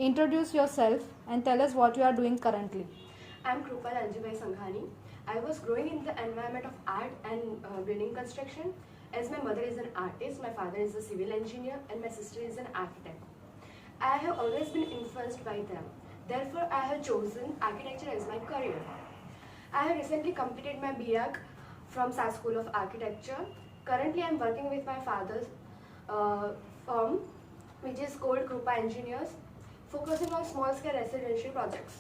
Introduce yourself and tell us what you are doing currently. I'm Krupal Anjubai Sanghani. I was growing in the environment of art and building construction. As my mother is an artist, my father is a civil engineer, and my sister is an architect. I have always been influenced by them. Therefore, I have chosen architecture as my career. I have recently completed my B.Arch from SAS School of Architecture. Currently, I am working with my father's firm, which is called Krupa Engineers, focusing on small-scale residential projects.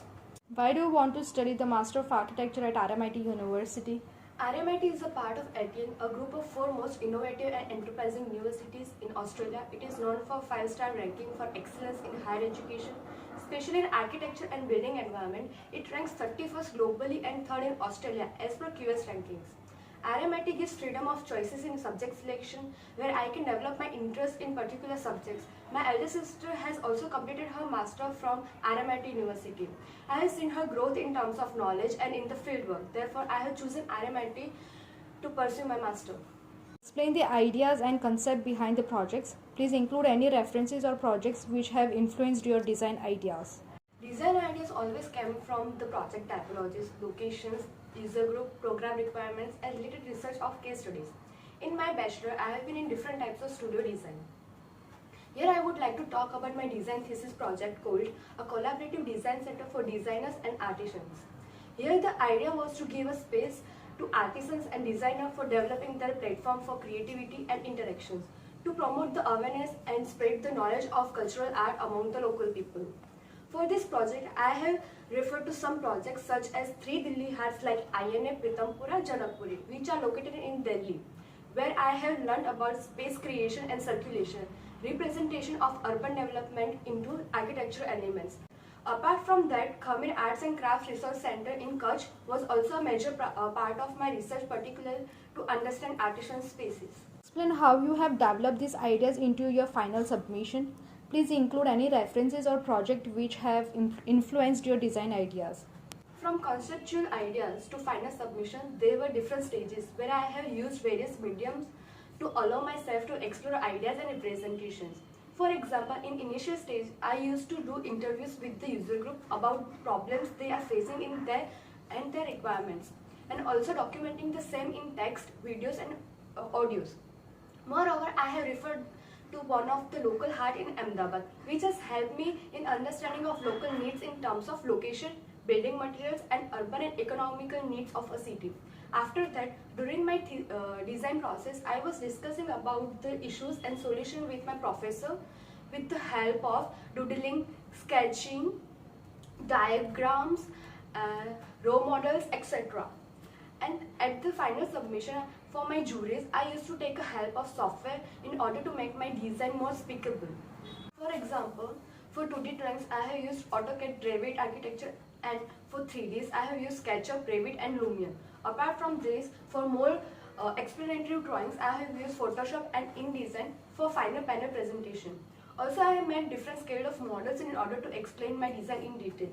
Why do you want to study the Master of Architecture at RMIT University? RMIT is a part of ATN, a group of 4 most innovative and enterprising universities in Australia. It is known for 5-star ranking for excellence in higher education, especially in architecture and building environment. It ranks 31st globally and 3rd in Australia as per QS rankings. RMIT gives freedom of choices in subject selection where I can develop my interest in particular subjects. My elder sister has also completed her master from RMIT University. I have seen her growth in terms of knowledge and in the fieldwork. Therefore, I have chosen RMIT to pursue my master. Explain the ideas and concept behind the projects. Please include any references or projects which have influenced your design ideas. Design ideas always came from the project typologies, locations, user group, program requirements, and related research of case studies. In my bachelor, I have been in different types of studio design. Here I would like to talk about my design thesis project called A Collaborative Design Center for Designers and Artisans. Here the idea was to give a space to artisans and designers for developing their platform for creativity and interactions, to promote the awareness and spread the knowledge of cultural art among the local people. For this project, I have referred to some projects such as 3 Delhi Hearts like INA, Pritampura, Janakpuri, which are located in Delhi, where I have learned about space creation and circulation, representation of urban development into architectural elements. Apart from that, Khamer Arts and Crafts Research Center in Kutch was also a major part of my research, particularly to understand artisan spaces. Explain how you have developed these ideas into your final submission. Please include any references or project which have influenced your design ideas. From conceptual ideas to final submission, there were different stages where I have used various mediums to allow myself to explore ideas and representations. For example, in initial stage, I used to do interviews with the user group about problems they are facing in their requirements, and also documenting the same in text, videos and audios. Moreover, I have referred to one of the local heart in Ahmedabad, which has helped me in understanding of local needs in terms of location, building materials and urban and economical needs of a city. After that, during my design process, I was discussing about the issues and solution with my professor with the help of doodling, sketching, diagrams, role models, etc. And at the final submission for my juries, I used to take a help of software in order to make my design more speakable. For example, for 2D drawings, I have used AutoCAD, Revit Architecture, and for 3Ds, I have used SketchUp, Revit, and Lumion. Apart from this, for more explanatory drawings, I have used Photoshop and InDesign for final panel presentation. Also, I have made different scale of models in order to explain my design in detail.